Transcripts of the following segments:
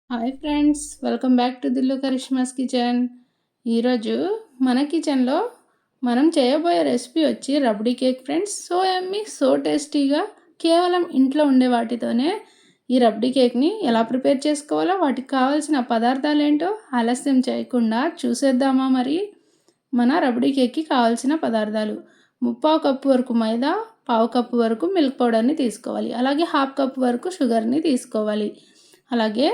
Hi friends, welcome back to Dillu Karishma's kitchen. ఈరోజు మన కిచెన్లో మనం చేయబోయే రెసిపీ వచ్చి rabdi cake friends. So yummy, so టేస్టీగా, కేవలం ఇంట్లో ఉండే వాటితోనే ఈ రబడీ కేక్ని ఎలా ప్రిపేర్ చేసుకోవాలో, వాటికి కావాల్సిన పదార్థాలు ఏంటో ఆలస్యం చేయకుండా చూసేద్దామా. మరి మన రబడీ కేక్కి కావాల్సిన పదార్థాలు: 3/4 కప్పు వరకు మైదా, 1/2 కప్పు వరకు మిల్క్ పౌడర్ని తీసుకోవాలి. అలాగే 1/2 కప్పు వరకు షుగర్ని తీసుకోవాలి. అలాగే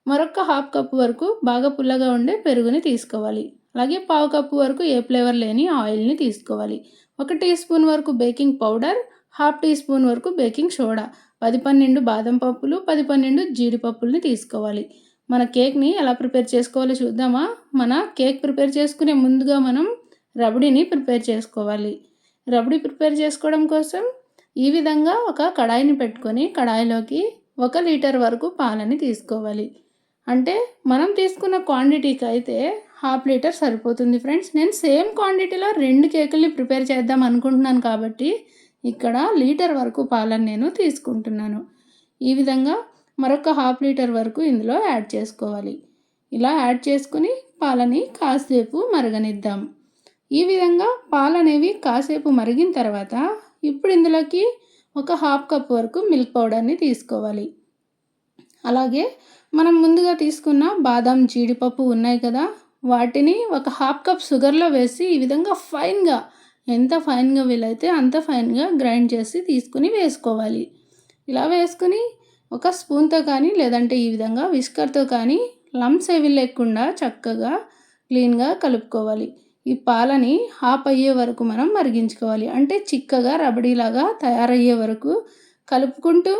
మరొక 1/2 కప్పు వరకు బాగా పుల్లగా ఉండే పెరుగుని తీసుకోవాలి. అలాగే 1/4 కప్పు వరకు ఏ ఫ్లేవర్ లేని ఆయిల్ని తీసుకోవాలి. 1 టీ స్పూన్ వరకు బేకింగ్ పౌడర్, 1/2 టీ స్పూన్ వరకు బేకింగ్ సోడా, 10-12 బాదం పప్పులు, 10-12 జీడిపప్పుల్ని తీసుకోవాలి. మన కేక్ని ఎలా ప్రిపేర్ చేసుకోవాలో చూద్దామా. మన కేక్ ప్రిపేర్ చేసుకునే ముందుగా మనం రబడీని ప్రిపేర్ చేసుకోవాలి. రబడీ ప్రిపేర్ చేసుకోవడం కోసం ఈ విధంగా ఒక కడాయిని పెట్టుకొని కడాయిలోకి 1 లీటర్ వరకు పాలని తీసుకోవాలి. అంటే మనం తీసుకున్న క్వాంటిటీకి అయితే 1/2 లీటర్ సరిపోతుంది ఫ్రెండ్స్. నేను సేమ్ క్వాంటిటీలో 2 కేకుల్ని ప్రిపేర్ చేద్దాం అనుకుంటున్నాను కాబట్టి ఇక్కడ లీటర్ వరకు పాలను నేను తీసుకుంటున్నాను. ఈ విధంగా మరొక 1/2 లీటర్ వరకు ఇందులో యాడ్ చేసుకోవాలి. ఇలా యాడ్ చేసుకుని పాలని కాసేపు మరగనిద్దాం. ఈ విధంగా పాలనేవి కాసేపు మరిగిన తర్వాత ఇప్పుడు ఇందులోకి ఒక 1/2 కప్ వరకు మిల్క్ పౌడర్ని తీసుకోవాలి. అలాగే మనం ముందుగా తీసుకున్న బాదం, జీడిపప్పు ఉన్నాయి కదా, వాటిని ఒక 1/2 కప్ షుగర్లో వేసి ఈ విధంగా ఫైన్గా, ఎంత ఫైన్గా వీలైతే అంత ఫైన్గా గ్రైండ్ చేసి తీసుకుని వేసుకోవాలి. ఇలా వేసుకుని ఒక స్పూన్తో కానీ లేదంటే ఈ విధంగా విస్కర్తో కానీ లంప్స్ ఏవి లేకుండా చక్కగా క్లీన్గా కలుపుకోవాలి. ఈ పాలని హాఫ్ అయ్యే వరకు మనం మరిగించుకోవాలి. అంటే చిక్కగా రబడీలాగా తయారయ్యే వరకు కలుపుకుంటూ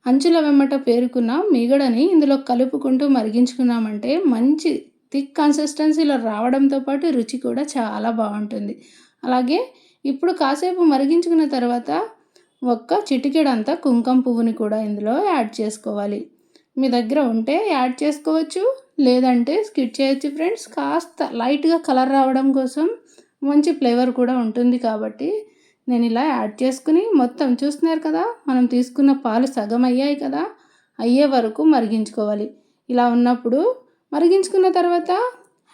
అంచుల వెమ్మట పేరుకున్న మీగడని ఇందులో కలుపుకుంటూ మరిగించుకున్నామంటే మంచి థిక్ కన్సిస్టెన్సీలో రావడంతో పాటు రుచి కూడా చాలా బాగుంటుంది. అలాగే ఇప్పుడు కాసేపు మరిగించుకున్న తర్వాత ఒక్క చిటికెడంతా కుంకుమ పువ్వుని కూడా ఇందులో యాడ్ చేసుకోవాలి. మీ దగ్గర ఉంటే యాడ్ చేసుకోవచ్చు, లేదంటే స్కిప్ చేయొచ్చు ఫ్రెండ్స్. కాస్త లైట్గా కలర్ రావడం కోసం మంచి ఫ్లేవర్ కూడా ఉంటుంది కాబట్టి నేను ఇలా యాడ్ చేసుకుని మొత్తం చూస్తున్నారు కదా, మనం తీసుకున్న పాలు సగం అయ్యాయి కదా, అయ్యే వరకు మరిగించుకోవాలి. ఇలా ఉన్నప్పుడు మరిగించుకున్న తర్వాత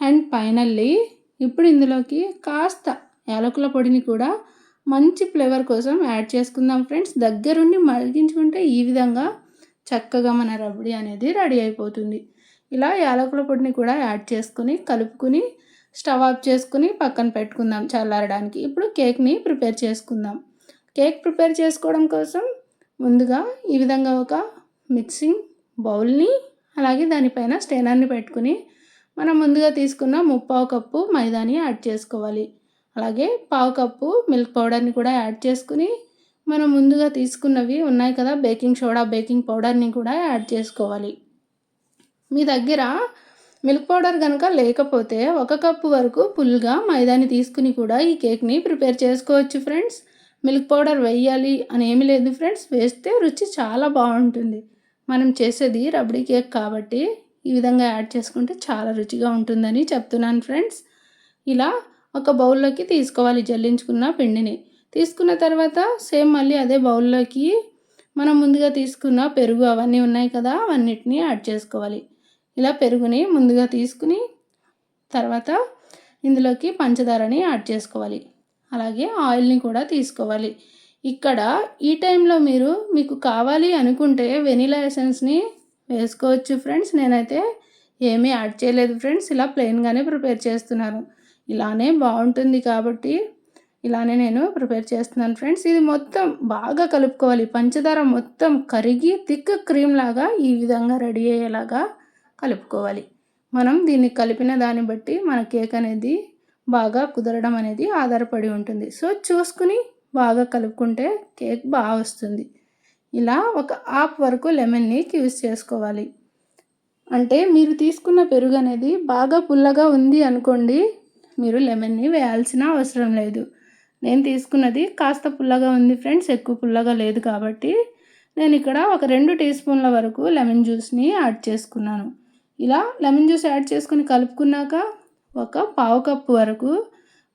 అండ్ ఫైనల్లీ ఇప్పుడు ఇందులోకి కాస్త యాలకుల పొడిని కూడా మంచి ఫ్లేవర్ కోసం యాడ్ చేసుకుందాం ఫ్రెండ్స్. దగ్గరుండి మరిగించుకుంటే ఈ విధంగా చక్కగా మన రబడీ అనేది రెడీ అయిపోతుంది. ఇలా యాలకుల పొడిని కూడా యాడ్ చేసుకుని కలుపుకుని స్టవ్ ఆఫ్ చేసుకుని పక్కన పెట్టుకుందాం చల్లారడానికి. ఇప్పుడు కేక్ని ప్రిపేర్ చేసుకుందాం. కేక్ ప్రిపేర్ చేసుకోవడం కోసం ముందుగా ఈ విధంగా ఒక మిక్సింగ్ బౌల్ని, అలాగే దానిపైన స్టెయినర్ని పెట్టుకుని మనం ముందుగా తీసుకున్న 3/4 కప్పు మైదాని యాడ్ చేసుకోవాలి. అలాగే 1/2 కప్పు మిల్క్ పౌడర్ని కూడా యాడ్ చేసుకుని మనం ముందుగా తీసుకున్నవి ఉన్నాయి కదా, బేకింగ్ సోడా, బేకింగ్ పౌడర్ని కూడా యాడ్ చేసుకోవాలి. మీ దగ్గర మిల్క్ పౌడర్ కనుక లేకపోతే 1 కప్పు వరకు ఫుల్గా మైదాని తీసుకుని కూడా ఈ కేక్ని ప్రిపేర్ చేసుకోవచ్చు ఫ్రెండ్స్. మిల్క్ పౌడర్ వేయాలి అని ఏమీ లేదు ఫ్రెండ్స్, వేస్తే రుచి చాలా బాగుంటుంది. మనం చేసేది రబడీ కేక్ కాబట్టి ఈ విధంగా యాడ్ చేసుకుంటే చాలా రుచిగా ఉంటుందని చెప్తున్నాను ఫ్రెండ్స్. ఇలా ఒక బౌల్లోకి తీసుకోవాలి జల్లించుకున్న పిండిని. తీసుకున్న తర్వాత సేమ్ మళ్ళీ అదే బౌల్లోకి మనం ముందుగా తీసుకున్న పెరుగు అవన్నీ ఉన్నాయి కదా, అవన్నిటిని యాడ్ చేసుకోవాలి. ఇలా పెరుగుని ముందుగా తీసుకుని తర్వాత ఇందులోకి పంచదారని యాడ్ చేసుకోవాలి. అలాగే ఆయిల్ని కూడా తీసుకోవాలి. ఇక్కడ ఈ టైంలో మీకు కావాలి అనుకుంటే వెనిలా ఎసెన్స్ని వేసుకోవచ్చు ఫ్రెండ్స్. నేనైతే ఏమీ యాడ్ చేయలేదు ఫ్రెండ్స్, ఇలా ప్లెయిన్గానే ప్రిపేర్ చేస్తున్నాను. ఇలానే బాగుంటుంది కాబట్టి ఇలానే నేను ప్రిపేర్ చేస్తున్నాను ఫ్రెండ్స్. ఇది మొత్తం బాగా కలుపుకోవాలి. పంచదార మొత్తం కరిగి థిక్ క్రీమ్ లాగా ఈ విధంగా రెడీ అయ్యేలాగా కలుపుకోవాలి. మనం దీన్ని కలిపిన దాన్ని బట్టి మన కేక్ అనేది బాగా కుదరడం అనేది ఆధారపడి ఉంటుంది. సో చూసుకుని బాగా కలుపుకుంటే కేక్ బాగా వస్తుంది. ఇలా ఒక హాఫ్ వరకు లెమన్ని యూస్ చేసుకోవాలి. అంటే మీరు తీసుకున్న పెరుగు అనేది బాగా పుల్లగా ఉంది అనుకోండి, మీరు లెమన్ని వేయాల్సిన అవసరం లేదు. నేను తీసుకున్నది కాస్త పుల్లగా ఉంది ఫ్రెండ్స్, ఎక్కువ పుల్లగా లేదు కాబట్టి నేను ఇక్కడ ఒక 2 టీ స్పూన్ల వరకు లెమన్ జ్యూస్ని యాడ్ చేసుకున్నాను. ఇలా లెమన్ జ్యూస్ యాడ్ చేసుకుని కలుపుకున్నాక ఒక 1/2 కప్పు వరకు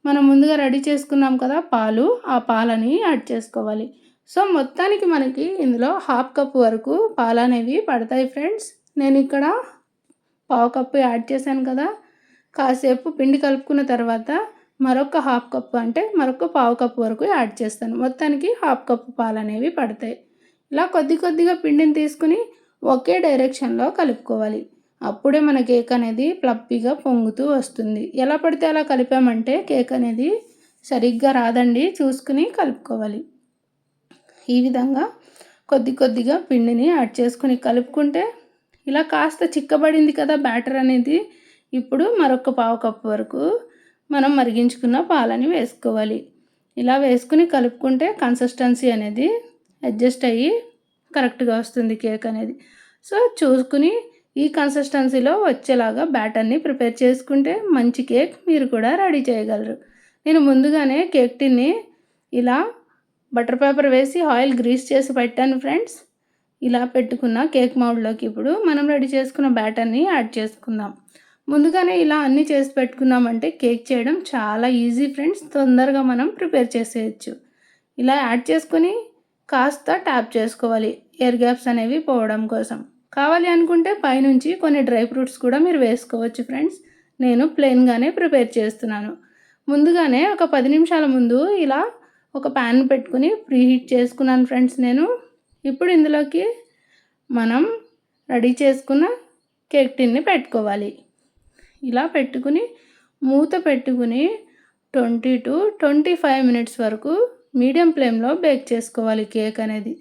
మనం ముందుగా రెడీ చేసుకున్నాం కదా పాలు, ఆ పాలని యాడ్ చేసుకోవాలి. సో మొత్తానికి మనకి ఇందులో 1/2 కప్పు వరకు పాలు అనేవి పడతాయి ఫ్రెండ్స్. నేను ఇక్కడ పావు కప్పు యాడ్ చేశాను కదా, కాసేపు పిండి కలుపుకున్న తర్వాత మరొక హాఫ్ కప్పు అంటే మరొక పావు కప్పు వరకు యాడ్ చేస్తాను. మొత్తానికి హాఫ్ కప్పు పాలు అనేవి పడతాయి. ఇలా కొద్ది కొద్దిగా పిండిని తీసుకుని ఒకే డైరెక్షన్లో కలుపుకోవాలి. అప్పుడే మన కేక్ అనేది ఫ్లఫీగా పొంగుతూ వస్తుంది. ఎలా పడితే అలా కలిపామంటే కేక్ అనేది సరిగ్గా రాదండి, చూసుకుని కలుపుకోవాలి. ఈ విధంగా కొద్ది కొద్దిగా పిండిని యాడ్ చేసుకుని కలుపుకుంటే ఇలా కాస్త చిక్కబడింది కదా బ్యాటర్ అనేది. ఇప్పుడు మరొక పావు కప్పు వరకు మనం మరిగించుకున్న పాలని వేసుకోవాలి. ఇలా వేసుకుని కలుపుకుంటే కన్సిస్టెన్సీ అనేది అడ్జస్ట్ అయ్యి కరెక్ట్గా వస్తుంది కేక్ అనేది. సో చూసుకుని ఈ కన్సిస్టెన్సీలో వచ్చేలాగా బ్యాటర్ని ప్రిపేర్ చేసుకుంటే మంచి కేక్ మీరు కూడా రెడీ చేయగలరు. నేను ముందుగానే కేక్ టిన్ని ఇలా బటర్ పేపర్ వేసి ఆయిల్ గ్రీస్ చేసి పెట్టాను ఫ్రెండ్స్. ఇలా పెట్టుకున్న కేక్ మౌల్డ్లోకి ఇప్పుడు మనం రెడీ చేసుకున్న బ్యాటర్ని యాడ్ చేసుకుందాం. ముందుగానే ఇలా అన్నీ చేసి పెట్టుకున్నామంటే కేక్ చేయడం చాలా ఈజీ ఫ్రెండ్స్. తొందరగా మనం ప్రిపేర్ చేసేయచ్చు. ఇలా యాడ్ చేసుకొని కాస్త ట్యాప్ చేసుకోవాలి ఎయిర్ గ్యాప్స్ అనేవి పోవడం కోసం. కావాలి అనుకుంటే పైనుంచి కొన్ని డ్రై ఫ్రూట్స్ కూడా మీరు వేసుకోవచ్చు ఫ్రెండ్స్. నేను ప్లెయిన్గానే ప్రిపేర్ చేస్తున్నాను. ముందుగానే ఒక 10 నిమిషాల ముందు ఇలా ఒక ప్యాన్ పెట్టుకుని ప్రీహీట్ చేసుకున్నాను ఫ్రెండ్స్ నేను. ఇప్పుడు ఇందులోకి మనం రెడీ చేసుకున్న కేక్ టిన్ని పెట్టుకోవాలి. ఇలా పెట్టుకుని మూత పెట్టుకుని 20 to 25 మినిట్స్ వరకు మీడియం ఫ్లేమ్లో బేక్ చేసుకోవాలి కేక్ అనేది.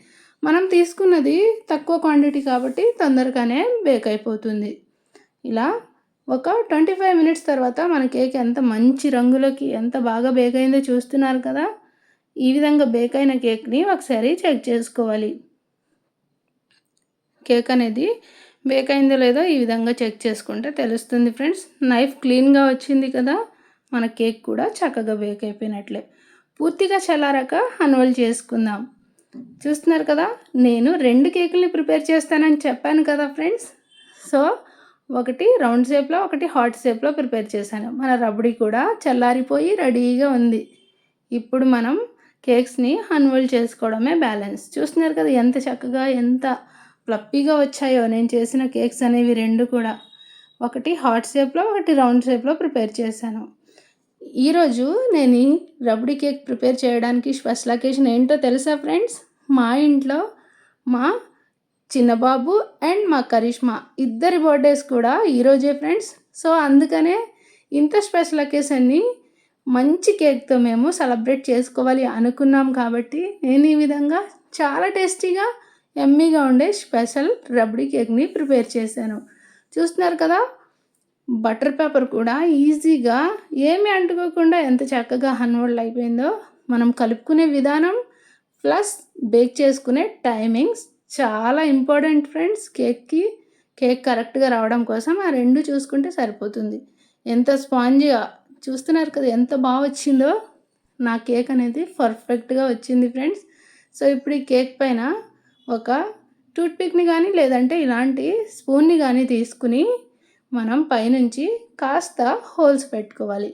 మనం తీసుకున్నది తక్కువ క్వాంటిటీ కాబట్టి తొందరగానే బేక్ అయిపోతుంది. ఇలా ఒక 25 మినిట్స్ తర్వాత మన కేక్ ఎంత మంచి రంగులోకి ఎంత బాగా బేక్ అయిందో చూస్తున్నారు కదా. ఈ విధంగా బేక్ అయిన కేక్ని ఒకసారి చెక్ చేసుకోవాలి. కేక్ అనేది బేక్ అయిందో లేదో ఈ విధంగా చెక్ చేసుకుంటే తెలుస్తుంది ఫ్రెండ్స్. నైఫ్ క్లీన్గా వచ్చింది కదా, మన కేక్ కూడా చక్కగా బేక్ అయిపోయినట్లే. పూర్తిగా చల్లారాక అన్వోల్ చేసుకుందాం. చూస్తున్నారు కదా, నేను 2 కేకుల్ని ప్రిపేర్ చేస్తానని చెప్పాను కదా ఫ్రెండ్స్. సో ఒకటి రౌండ్ షేప్లో ఒకటి హార్ట్ షేప్లో ప్రిపేర్ చేశాను. మన రబడీ కూడా చల్లారిపోయి రెడీగా ఉంది. ఇప్పుడు మనం కేక్స్ని అన్వోల్ చేసుకోవడమే బ్యాలెన్స్. చూస్తున్నారు కదా ఎంత చక్కగా ఎంత ఫ్లఫీగా వచ్చాయో నేను చేసిన కేక్స్ అనేవి 2 కూడా. ఒకటి హార్ట్ షేప్లో ఒకటి రౌండ్ షేప్లో ప్రిపేర్ చేశాను. ఈరోజు నేను ఈ రబడీ కేక్ ప్రిపేర్ చేయడానికి స్పెషల్ అకేషన్ ఏంటో తెలుసా ఫ్రెండ్స్? మా ఇంట్లో మా చిన్నబాబు అండ్ మా కరిష్మా ఇద్దరి బర్త్డేస్ కూడా ఈరోజే ఫ్రెండ్స్. సో అందుకనే ఇంత స్పెషల్ అకేషన్ని మంచి కేక్తో మేము సెలబ్రేట్ చేసుకోవాలి అనుకున్నాం కాబట్టి నేను ఈ విధంగా చాలా టేస్టీగా యమ్మీగా ఉండే స్పెషల్ రబడీ కేక్ని ప్రిపేర్ చేశాను. చూస్తున్నారు కదా, బటర్ పేపర్ కూడా ఈజీగా ఏమీ అంటుకోకుండా ఎంత చక్కగా అన్మోల్డ్ అయిపోయిందో. మనం కలుపుకునే విధానం ప్లస్ బేక్ చేసుకునే టైమింగ్స్ చాలా ఇంపార్టెంట్ ఫ్రెండ్స్. కేక్ కరెక్ట్గా రావడం కోసం ఆ 2 చూసుకుంటే సరిపోతుంది. ఎంత స్పాంజీగా చూస్తున్నారు కదా ఎంత బాగా వచ్చిందో. నా కేక్ అనేది పర్ఫెక్ట్గా వచ్చింది ఫ్రెండ్స్. సో ఇప్పుడు ఈ కేక్ పైన ఒక టూత్పిక్ని కానీ లేదంటే ఇలాంటి స్పూన్ని కానీ తీసుకుని మనం పైనుంచి కాస్త హోల్స్ పెట్టుకోవాలి.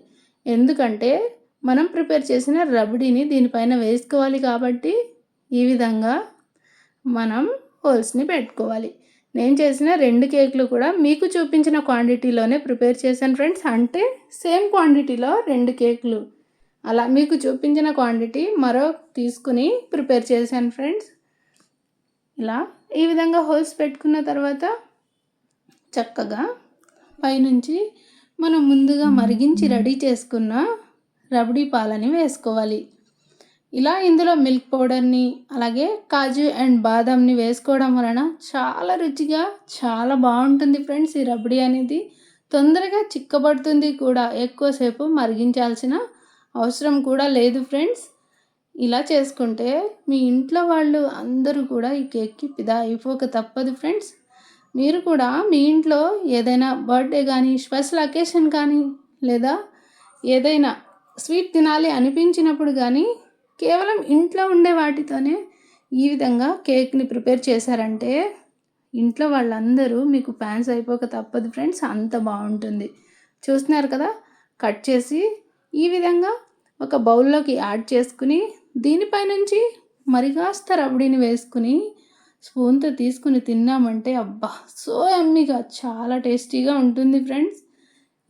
ఎందుకంటే మనం ప్రిపేర్ చేసిన రబడీని దీనిపైన వేసుకోవాలి కాబట్టి ఈ విధంగా మనం హోల్స్ని పెట్టుకోవాలి. నేను చేసిన 2 కేకులు కూడా మీకు చూపించిన క్వాంటిటీలోనే ప్రిపేర్ చేశాను ఫ్రెండ్స్. అంటే సేమ్ క్వాంటిటీలో 2 కేకులు అలా మీకు చూపించిన క్వాంటిటీ మరో తీసుకుని ప్రిపేర్ చేశాను ఫ్రెండ్స్. ఇలా ఈ విధంగా హోల్స్ పెట్టుకున్న తర్వాత చక్కగా పైనుంచి మనం ముందుగా మరిగించి రెడీ చేసుకున్న రబడీ పాలని వేసుకోవాలి. ఇలా ఇందులో మిల్క్ పౌడర్ని అలాగే కాజు అండ్ బాదంని వేసుకోవడం వలన చాలా రుచిగా చాలా బాగుంటుంది ఫ్రెండ్స్. ఈ రబడీ అనేది తొందరగా చిక్కబడుతుంది కూడా, ఎక్కువసేపు మరిగించాల్సిన అవసరం కూడా లేదు ఫ్రెండ్స్. ఇలా చేసుకుంటే మీ ఇంట్లో వాళ్ళు అందరూ కూడా ఈ కేక్కి ఫిదా అయిపోక తప్పదు ఫ్రెండ్స్. మీరు కూడా మీ ఇంట్లో ఏదైనా బర్త్డే కానీ స్పెషల్ అకేషన్ కానీ లేదా ఏదైనా స్వీట్ తినాలి అనిపించినప్పుడు కానీ కేవలం ఇంట్లో ఉండే వాటితోనే ఈ విధంగా కేక్ని ప్రిపేర్ చేశారంటే ఇంట్లో వాళ్ళందరూ మీకు ఫ్యాన్స్ అయిపోక తప్పదు ఫ్రెండ్స్. అంత బాగుంటుంది. చూస్తున్నారు కదా, కట్ చేసి ఈ విధంగా ఒక బౌల్లోకి యాడ్ చేసుకుని దీనిపై నుంచి మరి కాస్త రబడీని వేసుకుని స్పూన్‌తో తీసుకొని తిన్నామంటే అబ్బా! సో యమ్మీగా చాలా టేస్టీగా ఉంటుంది ఫ్రెండ్స్.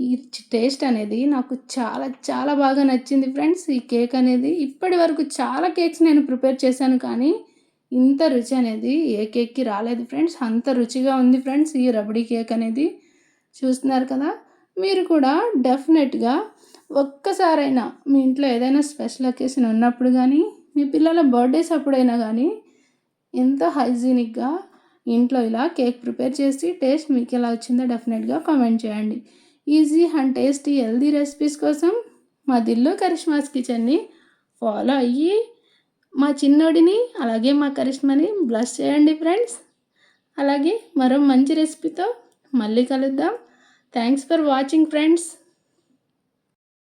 ఈ టేస్ట్ అనేది నాకు చాలా చాలా బాగా నచ్చింది ఫ్రెండ్స్. ఈ కేక్ అనేది ఇప్పటి వరకు చాలా కేక్స్ నేను ప్రిపేర్ చేశాను కానీ ఇంత రుచి అనేది ఏ కేక్‌కి రాలేదు ఫ్రెండ్స్. అంత రుచిగా ఉంది ఫ్రెండ్స్ ఈ రబడీ కేక్ అనేది. చూస్తున్నారు కదా! మీరు కూడా డెఫినెట్‌గా ఒక్కసారైనా మీ ఇంట్లో ఏదైనా స్పెషల్ అకేషన్ ఉన్నప్పుడు గానీ, మీ పిల్లల బర్త్‌డేస్ అప్పుడైనా గానీ ఎంతో హైజీనిక్‌గా ఇంట్లో ఇలా కేక్ ప్రిపేర్ చేసి టేస్ట్ మీకెలా వచ్చిందో డెఫినెట్‌గా కామెంట్ చేయండి. Easy and tasty healthy recipes కోసం మా దిల్లు కరిష్మాస్ కిచెన్‌ని ఫాలో అయ్యి మా చిన్నోడిని అలాగే మా కరిష్మాని బ్లెస్ చేయండి ఫ్రెండ్స్. అలాగే మరో మంచి రెసిపీతో మళ్ళీ కలుద్దాం. Thanks for watching friends.